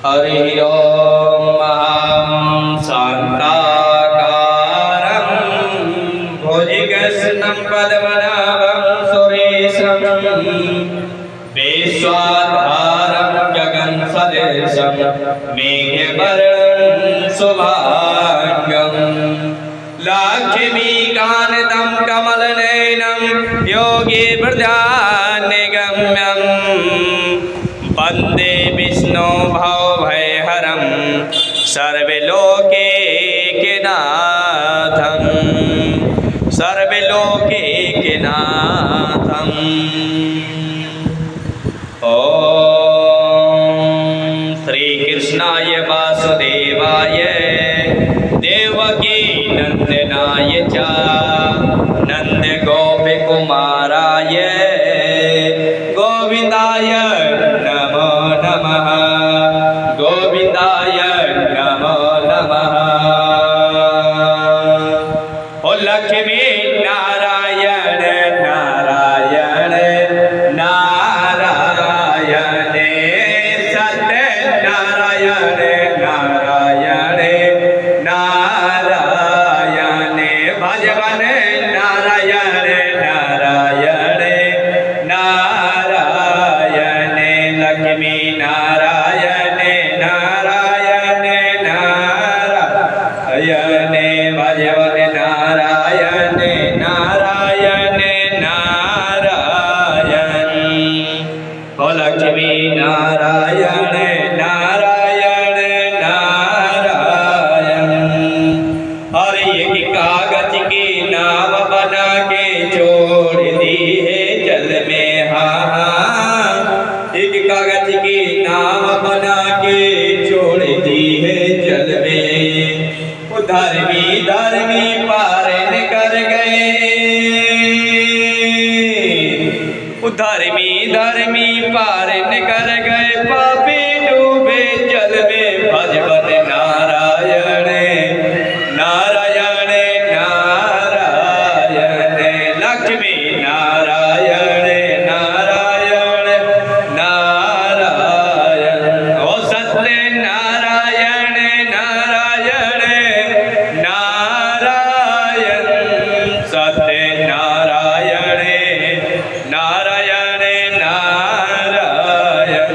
हरि ओम शांताकारं भुजगशयनं पद्मनाभं सुरेशं विश्वाधारं गगनसदृशं मेघवर्णं शुभांगं लक्ष्मीकान्तं कमलनयनं योगीवृद्धान्निगम्यं वन्दे विष्णु भवभयहरं सर्वलोकैकनाथं सर्वलोकैकनाथम्। ॐ श्रीकृष्णाय वासुदेवाय देवकी नंदनाय च नन्दगोपकुमाराय गोविन्दाय नमो नमः गोविन्दाय नमो नमः। ओ लक्ष्मी नारायण नारायण नारायण सत्य नारायण नारायण नारायण भजवन नारायण नारायण नारायण लक्ष्मी नारायण नारायण नारायण भजवन नारायण नारायण नारायण। ओ लक्ष्मी नारायण नारायण नारायण। हर एक कागज की नाव बना के छोड़ दी है जल में, हाँ एक कागज की नाव बना के छोड़ दी है जल में। धर्मी धर्मी पार कर गए, धर्मी धर्मी पार कर गए, पापी डूबे जल में। भजवन नारायण नारायण नारायण लक्ष्मी नारायण नारायण नारायण। ओ सत्य नारायण नारायण नारायण सत्य नारायण नारायण नारायण।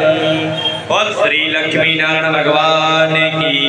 और श्री लक्ष्मी नारायण भगवान की